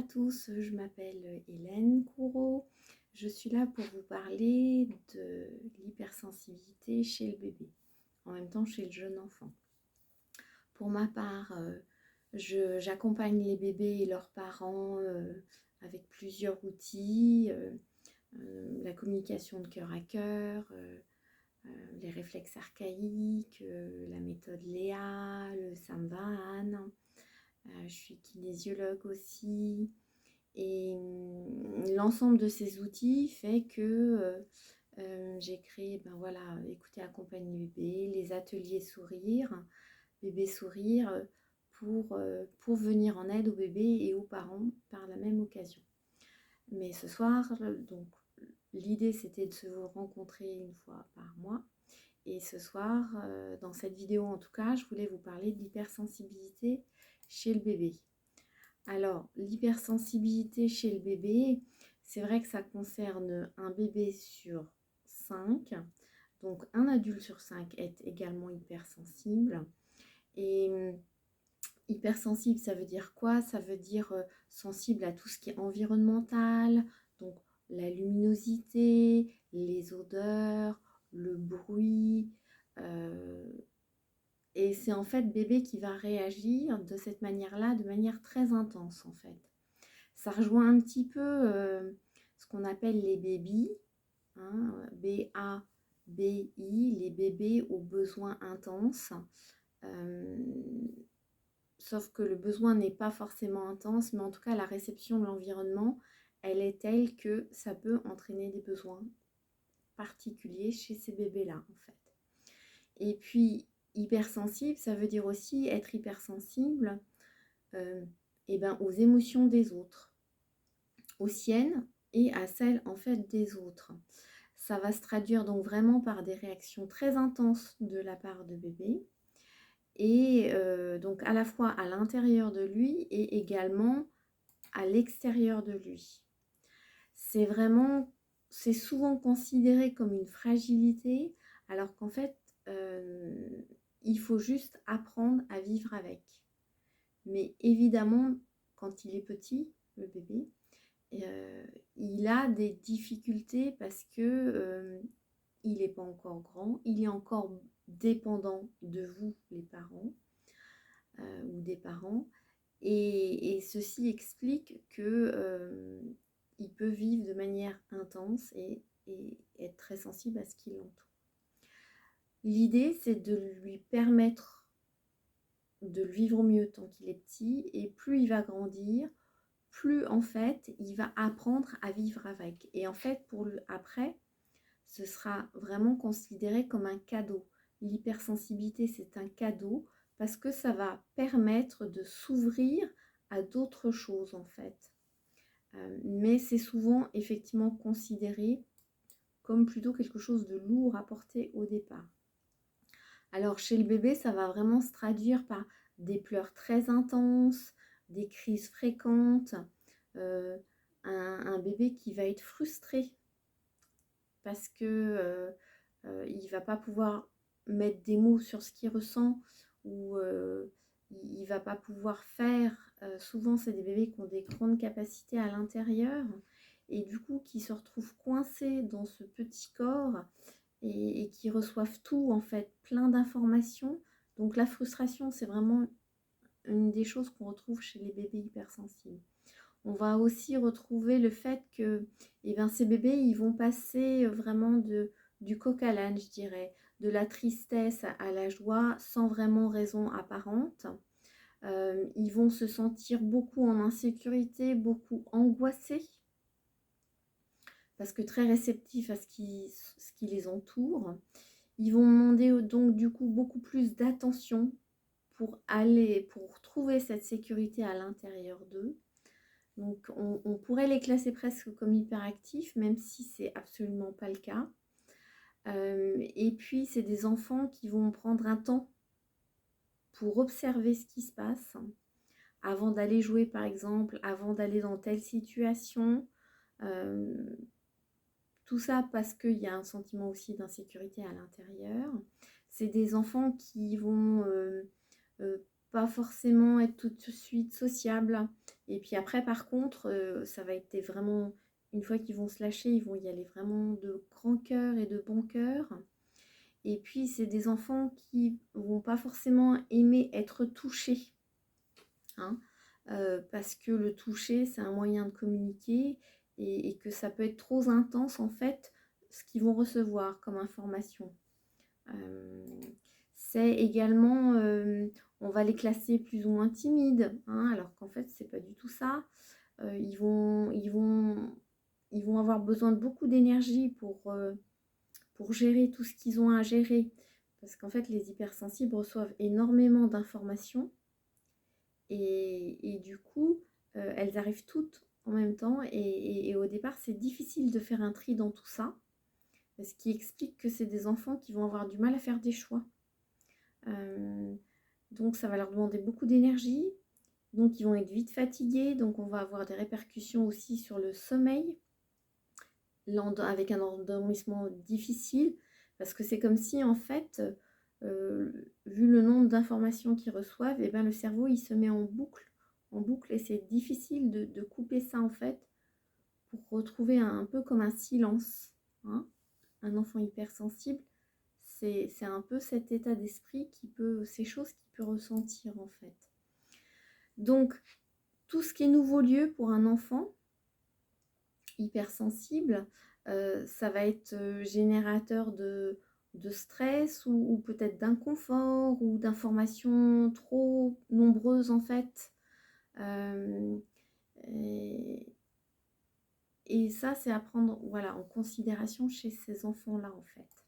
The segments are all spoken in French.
tous, je m'appelle Hélène Courreau. Je suis là pour vous parler de l'hypersensibilité chez le bébé, en même temps chez le jeune enfant. Pour ma part, j'accompagne les bébés et leurs parents avec plusieurs outils, la communication de cœur à cœur, les réflexes archaïques, la méthode Léa, le Samvahan. Je suis kinésiologue aussi. Et l'ensemble de ces outils fait que j'ai créé, écouter, accompagner bébé, les ateliers sourire, bébé sourire, pour venir en aide aux bébés et aux parents par la même occasion. Mais ce soir, donc, l'idée c'était de se rencontrer une fois par mois. Et ce soir, dans cette vidéo en tout cas, je voulais vous parler de l'hypersensibilité chez le bébé. Alors, l'hypersensibilité chez le bébé, c'est vrai que ça concerne un bébé sur 5. Donc, un adulte sur 5 est également hypersensible. Et hypersensible, ça veut dire quoi? Ça veut dire sensible à tout ce qui est environnemental, donc la luminosité, les odeurs, le bruit. Et c'est en fait bébé qui va réagir de cette manière-là, de manière très intense en fait. Ça rejoint un petit peu ce qu'on appelle les babies, hein, B-A-B-I, les bébés aux besoins intenses. Sauf que le besoin n'est pas forcément intense, mais en tout cas la réception de l'environnement, elle est telle que ça peut entraîner des besoins particuliers chez ces bébés-là en fait. Et puis hypersensible, ça veut dire aussi être hypersensible aux émotions des autres, aux siennes et à celles en fait des autres. Ça va se traduire donc vraiment par des réactions très intenses de la part de bébé, et donc à la fois à l'intérieur de lui et également à l'extérieur de lui. C'est souvent considéré comme une fragilité, alors qu'en fait, il faut juste apprendre à vivre avec. Mais évidemment, quand il est petit, le bébé, il a des difficultés parce que il n'est pas encore grand, il est encore dépendant de vous, les parents, ou des parents. Et ceci explique que il peut vivre de manière intense et être très sensible à ce qui l'entoure. L'idée, c'est de lui permettre de le vivre mieux tant qu'il est petit, et plus il va grandir, plus en fait il va apprendre à vivre avec. Et en fait, après, ce sera vraiment considéré comme un cadeau. L'hypersensibilité, c'est un cadeau parce que ça va permettre de s'ouvrir à d'autres choses en fait. Mais c'est souvent effectivement considéré comme plutôt quelque chose de lourd à porter au départ. Alors chez le bébé, ça va vraiment se traduire par des pleurs très intenses, des crises fréquentes, un bébé qui va être frustré parce que il ne va pas pouvoir mettre des mots sur ce qu'il ressent, ou il ne va pas pouvoir faire. Souvent, c'est des bébés qui ont des grandes capacités à l'intérieur et du coup qui se retrouvent coincés dans ce petit corps et qui reçoivent tout, en fait, plein d'informations. Donc la frustration, c'est vraiment une des choses qu'on retrouve chez les bébés hypersensibles. On va aussi retrouver le fait que ces bébés, ils vont passer vraiment du coq à l'âne, je dirais, de la tristesse à la joie sans vraiment raison apparente. Ils vont se sentir beaucoup en insécurité, beaucoup angoissés, parce que très réceptifs à ce qui les entoure. Ils vont demander donc du coup beaucoup plus d'attention pour trouver cette sécurité à l'intérieur d'eux. Donc on pourrait les classer presque comme hyperactifs, même si c'est absolument pas le cas. Et puis c'est des enfants qui vont prendre un temps pour observer ce qui se passe avant d'aller jouer par exemple, avant d'aller dans telle situation. Tout ça parce qu'il y a un sentiment aussi d'insécurité à l'intérieur. C'est des enfants qui vont pas forcément être tout de suite sociables, Et puis après, par contre, ça va être vraiment, une fois qu'ils vont se lâcher, ils vont y aller vraiment de grand cœur et de bon cœur. Et puis, c'est des enfants qui vont pas forcément aimer être touchés, hein, parce que le toucher, c'est un moyen de communiquer et que ça peut être trop intense, en fait, ce qu'ils vont recevoir comme information. C'est également, on va les classer plus ou moins timides, hein, alors qu'en fait, c'est pas du tout ça. Ils vont avoir besoin de beaucoup d'énergie pour gérer tout ce qu'ils ont à gérer. Parce qu'en fait, les hypersensibles reçoivent énormément d'informations et du coup, elles arrivent toutes en même temps. Et au départ, c'est difficile de faire un tri dans tout ça. Ce qui explique que c'est des enfants qui vont avoir du mal à faire des choix. Donc ça va leur demander beaucoup d'énergie. Donc ils vont être vite fatigués. Donc on va avoir des répercussions aussi sur le sommeil, avec un endormissement difficile. Parce que c'est comme si en fait, vu le nombre d'informations qu'ils reçoivent, et ben, le cerveau il se met en boucle. Et c'est difficile de couper ça en fait pour retrouver un peu comme un silence, hein. Un enfant hypersensible, c'est un peu cet état d'esprit ces choses qu'il peut ressentir en fait. Donc, tout ce qui est nouveau lieu pour un enfant hypersensible, ça va être générateur de stress ou peut-être d'inconfort ou d'informations trop nombreuses en fait. Et, et ça, c'est à prendre en considération chez ces enfants-là en fait.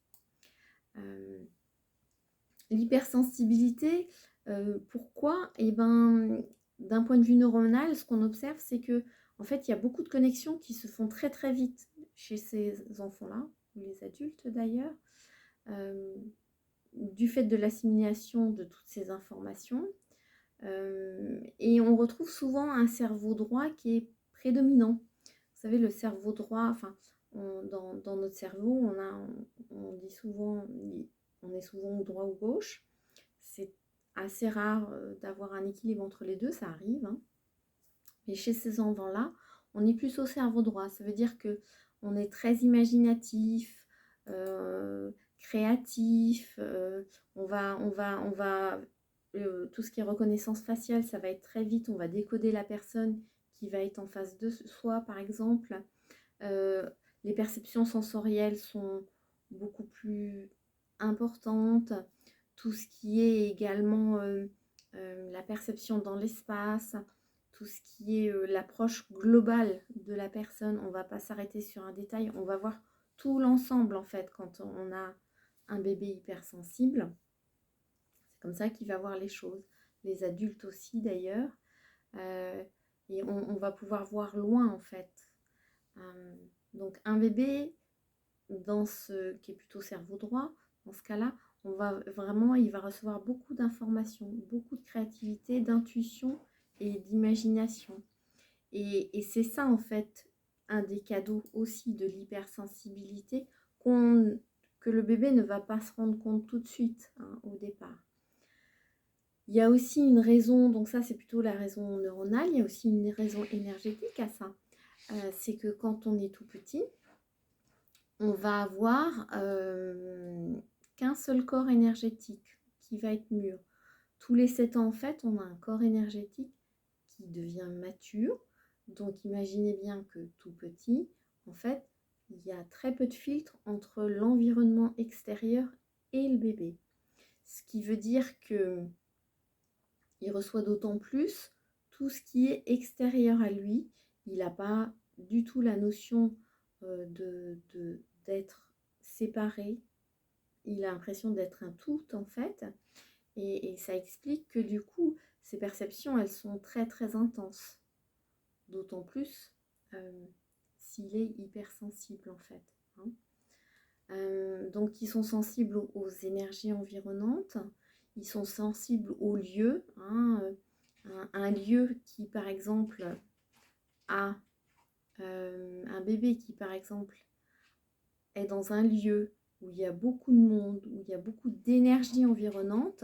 L'hypersensibilité, pourquoi? Eh ben, d'un point de vue neuronal, ce qu'on observe, c'est que en fait, il y a beaucoup de connexions qui se font très très vite chez ces enfants-là, ou les adultes d'ailleurs, du fait de l'assimilation de toutes ces informations. Et on retrouve souvent un cerveau droit qui est prédominant. Vous savez, le cerveau droit, dans notre cerveau, on dit souvent, on est souvent droit ou gauche. C'est assez rare d'avoir un équilibre entre les deux, ça arrive, hein. Mais chez ces enfants-là, on est plus au cerveau droit. Ça veut dire que on est très imaginatif, créatif. Tout ce qui est reconnaissance faciale, ça va être très vite. On va décoder la personne qui va être en face de soi, par exemple. Les perceptions sensorielles sont beaucoup plus importantes. Tout ce qui est également la perception dans l'espace, tout ce qui est l'approche globale de la personne. On ne va pas s'arrêter sur un détail, on va voir tout l'ensemble en fait quand on a un bébé hypersensible. C'est comme ça qu'il va voir les choses. Les adultes aussi d'ailleurs. Et on va pouvoir voir loin en fait. Donc un bébé qui est plutôt cerveau droit, dans ce cas-là, il va recevoir beaucoup d'informations, beaucoup de créativité, d'intuition et d'imagination. Et c'est ça en fait un des cadeaux aussi de l'hypersensibilité que le bébé ne va pas se rendre compte tout de suite, hein, au départ. Il y a aussi une raison, donc ça c'est plutôt la raison neuronale, il y a aussi une raison énergétique à ça. C'est que quand on est tout petit, on va avoir qu'un seul corps énergétique qui va être mûr. Tous les 7 ans, en fait, on a un corps énergétique qui devient mature. Donc, imaginez bien que tout petit, en fait, il y a très peu de filtre entre l'environnement extérieur et le bébé. Ce qui veut dire qu'il reçoit d'autant plus tout ce qui est extérieur à lui. Il n'a pas du tout la notion d'être séparé. Il a l'impression d'être un tout en fait. Et ça explique que du coup, ces perceptions, elles sont très très intenses. D'autant plus s'il est hypersensible en fait, hein. Donc ils sont sensibles aux énergies environnantes. Ils sont sensibles aux lieux, hein. Un lieu qui par exemple a un bébé qui par exemple est dans un lieu où il y a beaucoup de monde, où il y a beaucoup d'énergie environnante,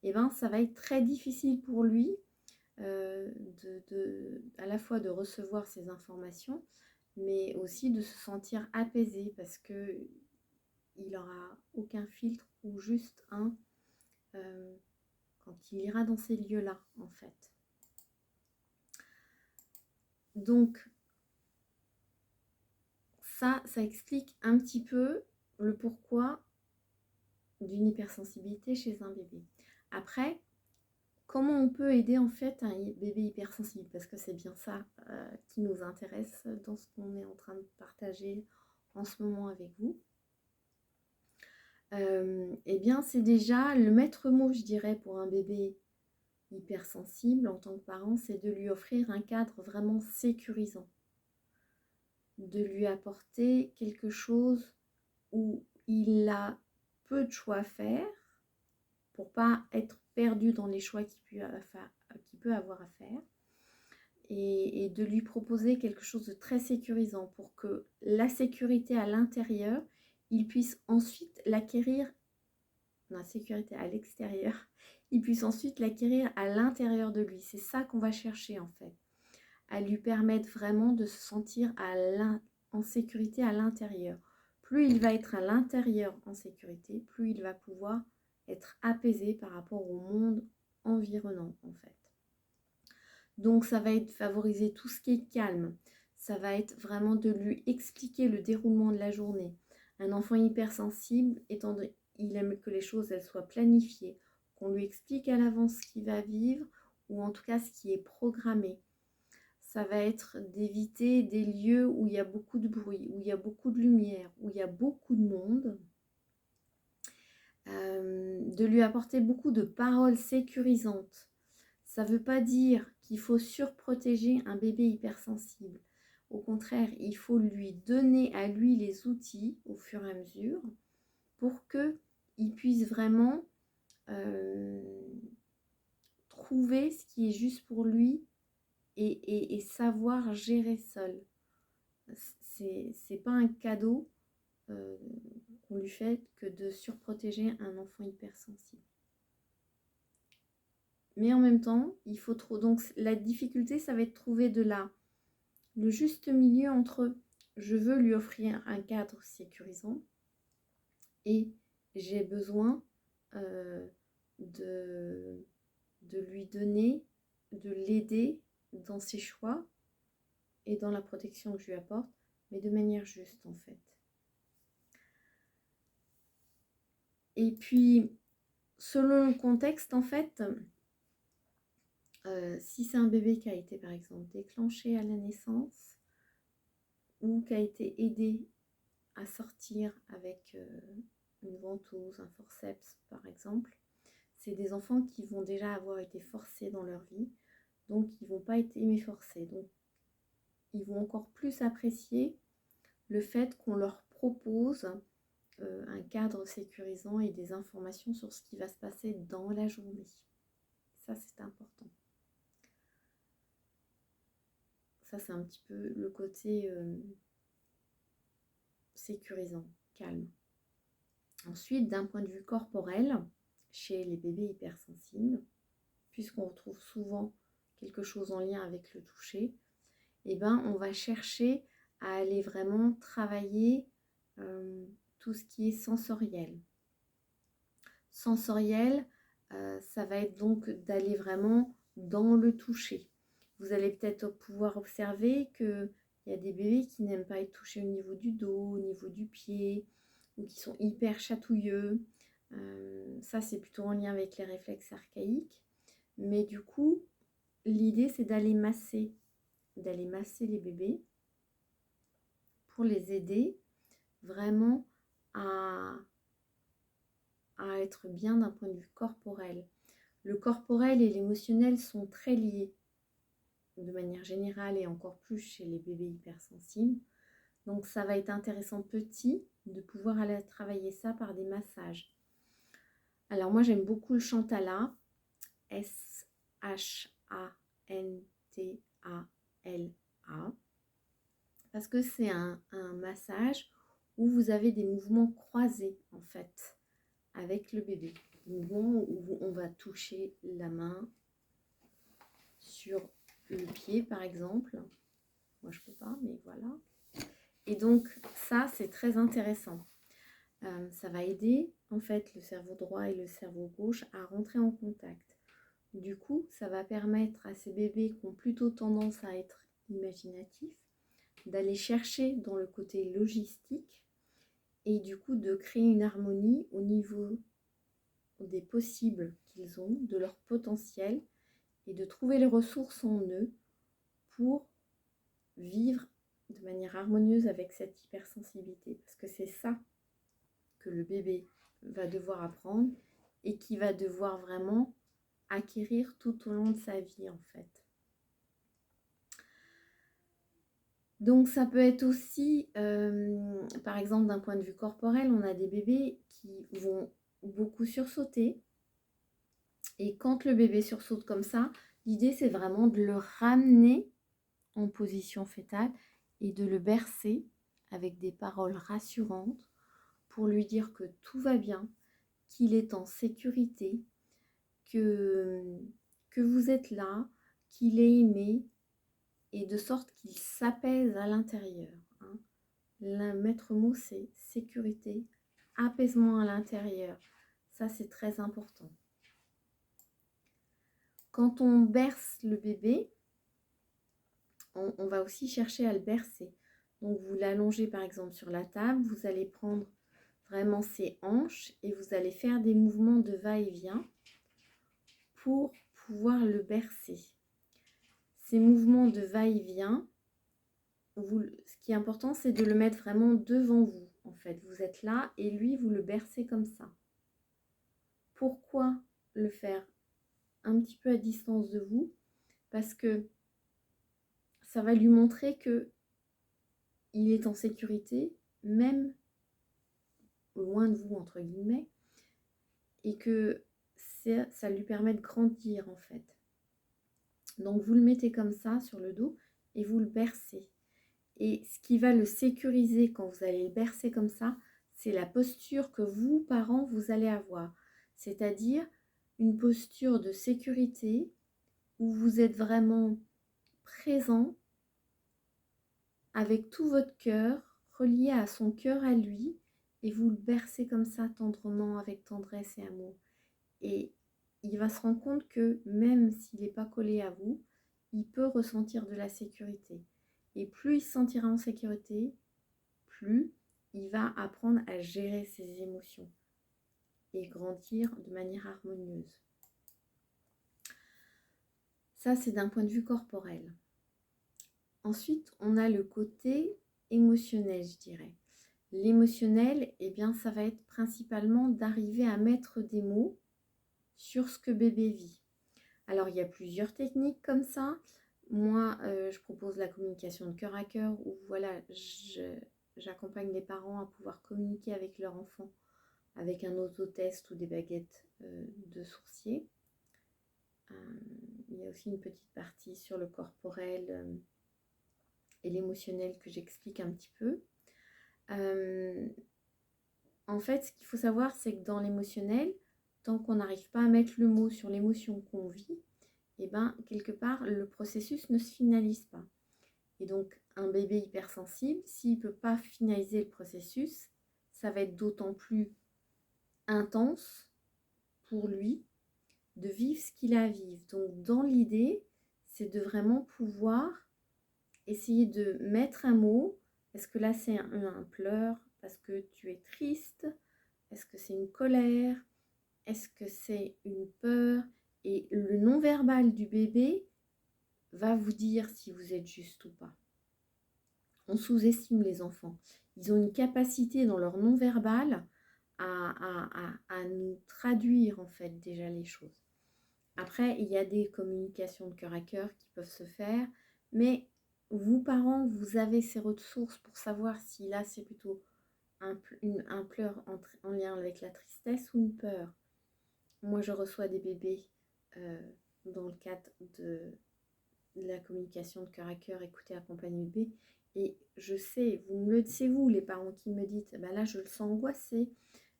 et ben ça va être très difficile pour lui à la fois de recevoir ces informations, mais aussi de se sentir apaisé parce que il n'aura aucun filtre ou juste un quand il ira dans ces lieux-là, en fait. Donc, ça explique un petit peu le pourquoi d'une hypersensibilité chez un bébé. Après, comment on peut aider en fait un bébé hypersensible? Parce que c'est bien ça qui nous intéresse dans ce qu'on est en train de partager en ce moment avec vous. Eh bien, c'est déjà le maître mot, je dirais, pour un bébé hypersensible en tant que parent, c'est de lui offrir un cadre vraiment sécurisant, de lui apporter quelque chose où il a peu de choix à faire pour pas être perdu dans les choix qu'il peut avoir à faire, et de lui proposer quelque chose de très sécurisant pour que la sécurité à l'intérieur, il puisse ensuite l'acquérir, la sécurité à l'extérieur, il puisse ensuite l'acquérir à l'intérieur de lui. C'est ça qu'on va chercher en fait, à lui permettre vraiment de se sentir en sécurité à l'intérieur. Plus il va être à l'intérieur en sécurité, plus il va pouvoir être apaisé par rapport au monde environnant en fait. Donc ça va être favoriser tout ce qui est calme, ça va être vraiment de lui expliquer le déroulement de la journée. Un enfant hypersensible, il aime que les choses elles soient planifiées, qu'on lui explique à l'avance ce qu'il va vivre ou en tout cas ce qui est programmé. Ça va être d'éviter des lieux où il y a beaucoup de bruit, où il y a beaucoup de lumière, où il y a beaucoup de monde. De lui apporter beaucoup de paroles sécurisantes. Ça ne veut pas dire qu'il faut surprotéger un bébé hypersensible. Au contraire, il faut lui donner à lui les outils au fur et à mesure pour qu'il puisse vraiment trouver ce qui est juste pour lui et savoir gérer seul. C'est pas un cadeau qu'on lui fait que de surprotéger un enfant hypersensible. Mais en même temps, il faut trop. Donc la difficulté, ça va être de trouver le juste milieu entre je veux lui offrir un cadre sécurisant et j'ai besoin de lui donner, de l'aider dans ses choix et dans la protection que je lui apporte, mais de manière juste en fait. Et puis, selon le contexte, en fait, si c'est un bébé qui a été par exemple déclenché à la naissance ou qui a été aidé à sortir avec une ventouse, un forceps par exemple, c'est des enfants qui vont déjà avoir été forcés dans leur vie, donc ils ne vont pas être aimés forcés. Donc ils vont encore plus apprécier le fait qu'on leur propose un cadre sécurisant et des informations sur ce qui va se passer dans la journée. Ça, c'est important. Ça, c'est un petit peu le côté sécurisant, calme. Ensuite, d'un point de vue corporel, chez les bébés hypersensibles, puisqu'on retrouve souvent quelque chose en lien avec le toucher, eh ben, on va chercher à aller vraiment travailler tout ce qui est sensoriel. Sensoriel, ça va être donc d'aller vraiment dans le toucher. Vous allez peut-être pouvoir observer qu'il y a des bébés qui n'aiment pas être touchés au niveau du dos, au niveau du pied, ou qui sont hyper chatouilleux. Ça, c'est plutôt en lien avec les réflexes archaïques. Mais du coup, l'idée, c'est d'aller masser les bébés pour les aider vraiment à être bien d'un point de vue corporel. Le corporel et l'émotionnel sont très liés de manière générale et encore plus chez les bébés hypersensibles. Donc ça va être intéressant petit de pouvoir aller travailler ça par des massages. Alors moi j'aime beaucoup le Chantala, S-H-A-N-T-A-L-A, parce que c'est un massage où vous avez des mouvements croisés en fait avec le bébé. Des mouvements où on va toucher la main sur le pied par exemple. Moi je peux pas, mais voilà. Et donc ça c'est très intéressant. Ça va aider en fait le cerveau droit et le cerveau gauche à rentrer en contact. Du coup, ça va permettre à ces bébés qui ont plutôt tendance à être imaginatifs d'aller chercher dans le côté logistique et du coup de créer une harmonie au niveau des possibles qu'ils ont, de leur potentiel et de trouver les ressources en eux pour vivre de manière harmonieuse avec cette hypersensibilité. Parce que c'est ça que le bébé va devoir apprendre et qui va devoir vraiment acquérir tout au long de sa vie en fait. Donc ça peut être aussi, par exemple d'un point de vue corporel, on a des bébés qui vont beaucoup sursauter. Et quand le bébé sursaute comme ça, l'idée c'est vraiment de le ramener en position fœtale et de le bercer avec des paroles rassurantes pour lui dire que tout va bien, qu'il est en sécurité, que vous êtes là, qu'il est aimé, et de sorte qu'il s'apaise à l'intérieur. Hein. Le maître mot, c'est sécurité, apaisement à l'intérieur. Ça, c'est très important. Quand on berce le bébé, on va aussi chercher à le bercer. Donc, vous l'allongez par exemple sur la table, vous allez prendre vraiment ses hanches et vous allez faire des mouvements de va-et-vient pour pouvoir le bercer. Ces mouvements de va-et-vient, ce qui est important, c'est de le mettre vraiment devant vous. En fait, vous êtes là et lui, vous le bercez comme ça. Pourquoi le faire un petit peu à distance de vous? Parce que ça va lui montrer que il est en sécurité, même loin de vous, entre guillemets, et que ça lui permet de grandir, en fait. Donc, vous le mettez comme ça, sur le dos, et vous le bercez. Et ce qui va le sécuriser quand vous allez le bercer comme ça, c'est la posture que vous, parents, vous allez avoir. C'est-à-dire une posture de sécurité où vous êtes vraiment présent avec tout votre cœur, relié à son cœur à lui, et vous le bercez comme ça tendrement, avec tendresse et amour. Et il va se rendre compte que même s'il n'est pas collé à vous, il peut ressentir de la sécurité. Et plus il se sentira en sécurité, plus il va apprendre à gérer ses émotions et grandir de manière harmonieuse. Ça, c'est d'un point de vue corporel. Ensuite, on a le côté émotionnel, je dirais. L'émotionnel, eh bien, ça va être principalement d'arriver à mettre des mots sur ce que bébé vit. Alors, il y a plusieurs techniques comme ça. Moi, je propose la communication de cœur à cœur où, voilà, j'accompagne les parents à pouvoir communiquer avec leur enfant avec un autotest ou des baguettes de sourcier. Il y a aussi une petite partie sur le corporel et l'émotionnel que j'explique un petit peu. En fait, ce qu'il faut savoir, c'est que dans l'émotionnel, tant qu'on n'arrive pas à mettre le mot sur l'émotion qu'on vit, et ben, quelque part, le processus ne se finalise pas. Et donc, un bébé hypersensible, s'il ne peut pas finaliser le processus, ça va être d'autant plus intense pour lui de vivre ce qu'il a à vivre. Donc, dans l'idée, c'est de vraiment pouvoir essayer de mettre un mot. Est-ce que là, c'est un pleur parce que tu es triste? Est-ce que c'est une colère? Est-ce que c'est une peur? Et le non-verbal du bébé va vous dire si vous êtes juste ou pas. On sous-estime les enfants. Ils ont une capacité dans leur non-verbal à nous traduire en fait déjà les choses. Après, il y a des communications de cœur à cœur qui peuvent se faire, mais vous, parents, vous avez ces ressources pour savoir si là, c'est plutôt un pleur en lien avec la tristesse ou une peur. Moi, je reçois des bébés dans le cadre de la communication de cœur à cœur, écouter, accompagner le bébé. Et je sais, c'est vous les parents qui me dites, bah là, je le sens angoissé.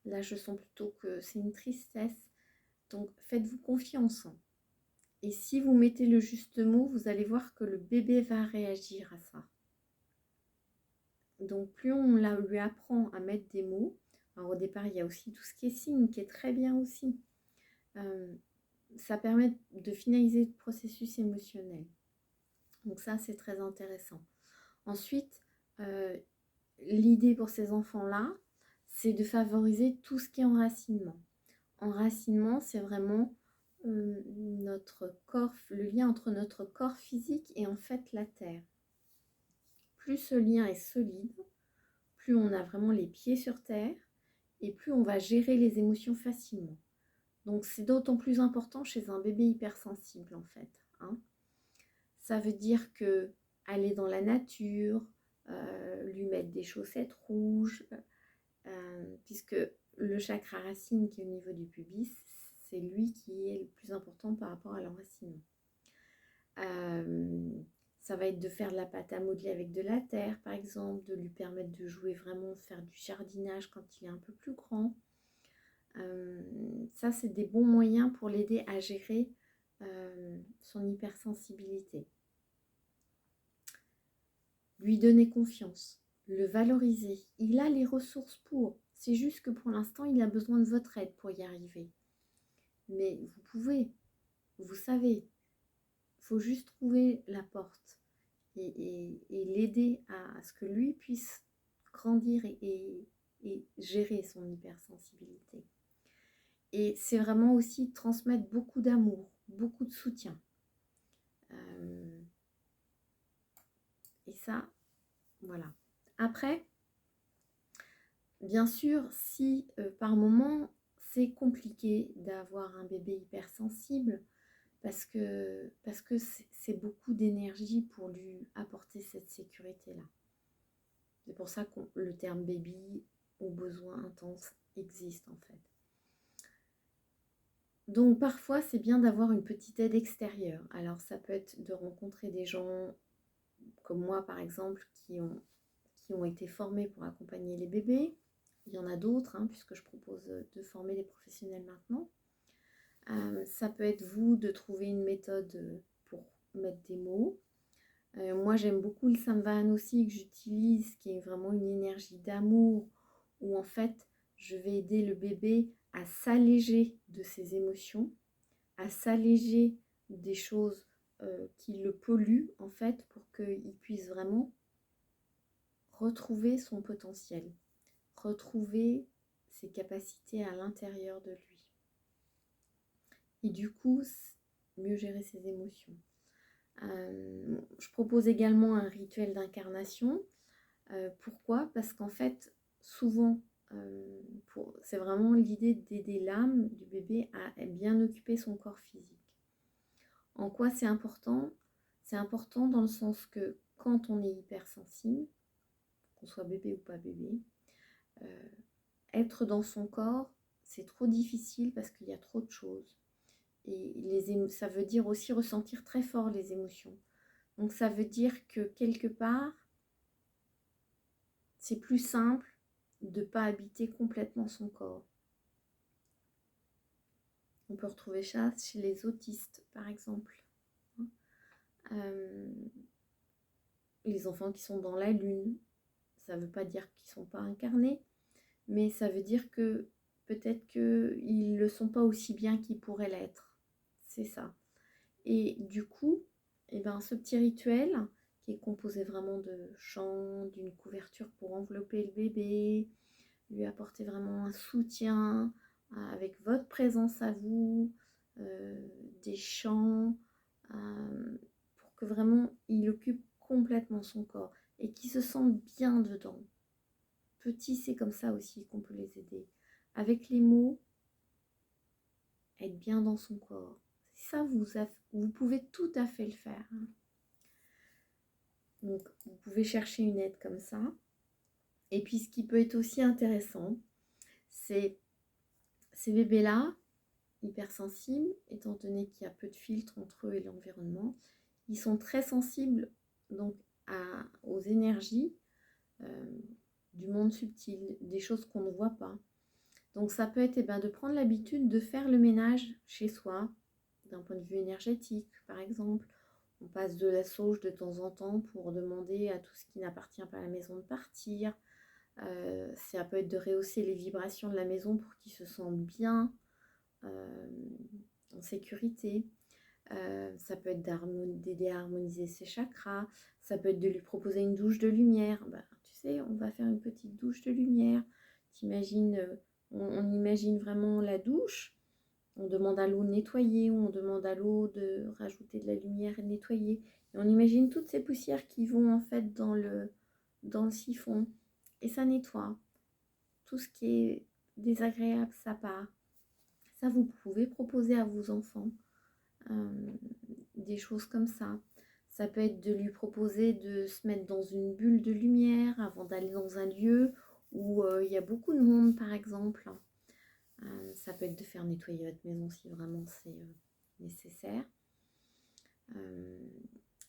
Là, je sens plutôt que c'est une tristesse. Donc, faites-vous confiance. Et si vous mettez le juste mot, vous allez voir que le bébé va réagir à ça. Donc plus on lui apprend à mettre des mots, alors au départ il y a aussi tout ce qui est signe qui est très bien aussi. Ça permet de finaliser le processus émotionnel. Donc ça c'est très intéressant. Ensuite, l'idée pour ces enfants-là, c'est de favoriser tout ce qui est enracinement. Enracinement, c'est vraiment notre corps, le lien entre notre corps physique et en fait la terre. Plus ce lien est solide, plus on a vraiment les pieds sur terre et plus on va gérer les émotions facilement. Donc c'est d'autant plus important chez un bébé hypersensible en fait. Ça veut dire que aller dans la nature, lui mettre des chaussettes rouges, puisque le chakra racine qui est au niveau du pubis, c'est lui qui est le plus important par rapport à l'enracinement. Ça va être de faire de la pâte à modeler avec de la terre, par exemple, de lui permettre de jouer vraiment, faire du jardinage quand il est un peu plus grand. Ça, c'est des bons moyens pour l'aider à gérer son hypersensibilité. Lui donner confiance, le valoriser. Il a les ressources pour. C'est juste que pour l'instant, il a besoin de votre aide pour y arriver. Mais vous pouvez, vous savez, il faut juste trouver la porte et l'aider à ce que lui puisse grandir et gérer son hypersensibilité. Et c'est vraiment aussi transmettre beaucoup d'amour, beaucoup de soutien. Et ça, voilà. Après, bien sûr, si par moment c'est compliqué d'avoir un bébé hypersensible, parce que c'est beaucoup d'énergie pour lui apporter cette sécurité-là. C'est pour ça que le terme baby aux besoins intenses existe en fait. Donc parfois c'est bien d'avoir une petite aide extérieure. Alors ça peut être de rencontrer des gens comme moi par exemple qui ont été formés pour accompagner les bébés. Il y en a d'autres puisque je propose de former des professionnels maintenant. Ça peut être vous de trouver une méthode pour mettre des mots. Moi j'aime beaucoup le Samvahan aussi que j'utilise, qui est vraiment une énergie d'amour où en fait je vais aider le bébé à s'alléger de ses émotions, à s'alléger des choses qui le polluent en fait pour qu'il puisse vraiment retrouver son potentiel, retrouver ses capacités à l'intérieur de lui. Et du coup, mieux gérer ses émotions. Je propose également un rituel d'incarnation. Pourquoi ? Parce qu'en fait, souvent, c'est vraiment l'idée d'aider l'âme du bébé à bien occuper son corps physique. En quoi c'est important ? C'est important dans le sens que quand on est hypersensible, qu'on soit bébé ou pas bébé, être dans son corps, c'est trop difficile parce qu'il y a trop de choses. Et ça veut dire aussi ressentir très fort les émotions. Donc ça veut dire que quelque part, c'est plus simple de ne pas habiter complètement son corps. On peut retrouver ça chez les autistes, par exemple. Les enfants qui sont dans la lune, ça ne veut pas dire qu'ils ne sont pas incarnés, mais ça veut dire que peut-être qu'ils ne le sont pas aussi bien qu'ils pourraient l'être. C'est ça. Et du coup, ce petit rituel qui est composé vraiment de chants, d'une couverture pour envelopper le bébé, lui apporter vraiment un soutien avec votre présence à vous, des chants, pour que vraiment il occupe complètement son corps et qu'il se sente bien dedans. Petit, c'est comme ça aussi qu'on peut les aider. Avec les mots, être bien dans son corps. Ça, vous pouvez tout à fait le faire. Donc, vous pouvez chercher une aide comme ça. Et puis, ce qui peut être aussi intéressant, c'est ces bébés-là, hypersensibles, étant donné qu'il y a peu de filtres entre eux et l'environnement, ils sont très sensibles donc aux énergies du monde subtil, des choses qu'on ne voit pas. Donc, ça peut être de prendre l'habitude de faire le ménage chez soi, d'un point de vue énergétique, par exemple. On passe de la sauge de temps en temps pour demander à tout ce qui n'appartient pas à la maison de partir. Ça peut être de rehausser les vibrations de la maison pour qu'ils se sentent bien, en sécurité. Ça peut être d'aider à harmoniser ses chakras. Ça peut être de lui proposer une douche de lumière. Bah, tu sais, on va faire une petite douche de lumière. T'imagines, on imagine vraiment la douche. On demande à l'eau de nettoyer, ou on demande à l'eau de rajouter de la lumière et de nettoyer. Et on imagine toutes ces poussières qui vont en fait dans le siphon. Et ça nettoie. Tout ce qui est désagréable, ça part. Ça, vous pouvez proposer à vos enfants des choses comme ça. Ça peut être de lui proposer de se mettre dans une bulle de lumière avant d'aller dans un lieu où il y a beaucoup de monde, par exemple. Ça peut être de faire nettoyer votre maison si vraiment c'est nécessaire.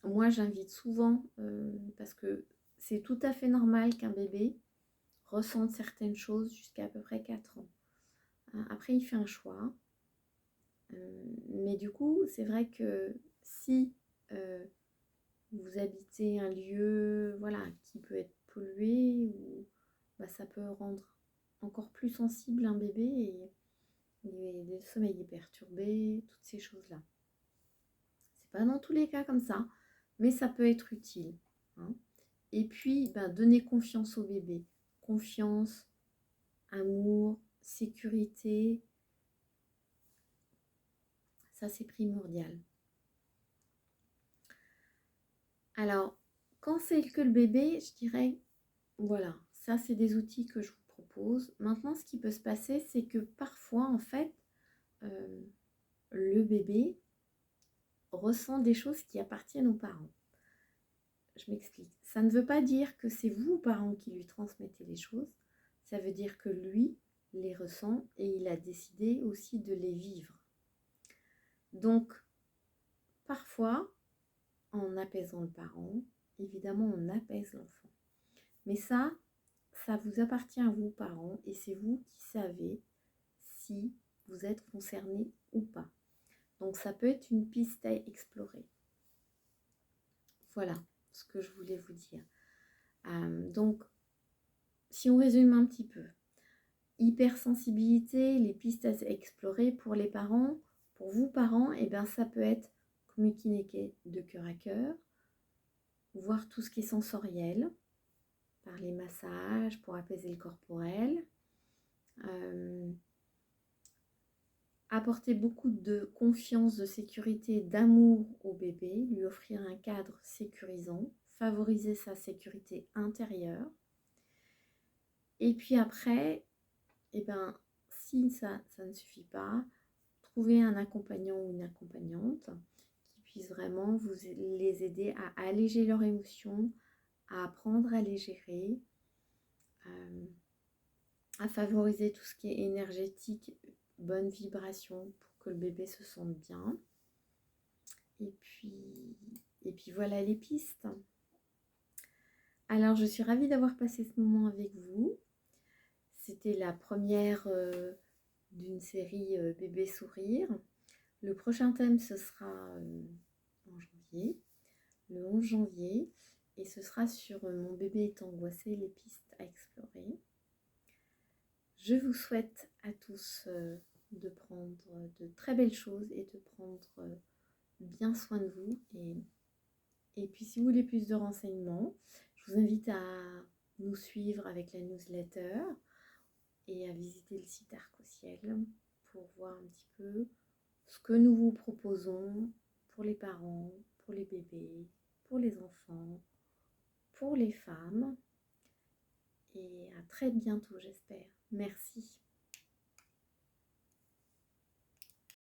Moi, j'invite souvent, parce que c'est tout à fait normal qu'un bébé ressente certaines choses jusqu'à peu près 4 ans. Après, il fait un choix. Mais du coup, c'est vrai que si vous habitez un lieu qui peut être pollué, ou, ça peut rendre encore plus sensible un bébé, et le sommeil est perturbé, toutes ces choses-là. C'est pas dans tous les cas comme ça, mais ça peut être utile. Hein. Et puis, donner confiance au bébé. Confiance, amour, sécurité, ça c'est primordial. Alors, quand c'est que le bébé, je dirais, voilà, ça c'est des outils que je vous propose. Maintenant, ce qui peut se passer, c'est que parfois, en fait, le bébé ressent des choses qui appartiennent aux parents. Je m'explique. Ça ne veut pas dire que c'est vous, parents, qui lui transmettez les choses. Ça veut dire que lui les ressent et il a décidé aussi de les vivre. Donc, parfois, en apaisant le parent, évidemment, on apaise l'enfant. Mais ça vous appartient à vous, parents, et c'est vous qui savez si vous êtes concernés ou pas. Donc, ça peut être une piste à explorer. Voilà ce que je voulais vous dire. Donc, si on résume un petit peu, hypersensibilité, les pistes à explorer pour les parents, pour vous parents, ça peut être communiquer de cœur à cœur, voir tout ce qui est sensoriel, par les massages pour apaiser le corporel, apporter beaucoup de confiance, de sécurité, d'amour au bébé, lui offrir un cadre sécurisant, favoriser sa sécurité intérieure. Et puis après, si ça ne suffit pas, trouver un accompagnant ou une accompagnante qui puisse vraiment les aider à alléger leurs émotions, à apprendre à les gérer, à favoriser tout ce qui est énergétique, bonne vibration pour que le bébé se sente bien. Et puis voilà les pistes. Alors je suis ravie d'avoir passé ce moment avec vous. C'était la première d'une série Bébé Sourire. Le prochain thème, ce sera en janvier, le 11 janvier. Et ce sera sur Mon bébé est angoissé, les pistes à explorer. Je vous souhaite à tous de prendre de très belles choses et de prendre bien soin de vous. Et puis si vous voulez plus de renseignements, je vous invite à nous suivre avec la newsletter et à visiter le site Arc-au-Ciel pour voir un petit peu ce que nous vous proposons pour les parents, pour les bébés, pour les enfants, pour les femmes. Et à très bientôt, j'espère. Merci.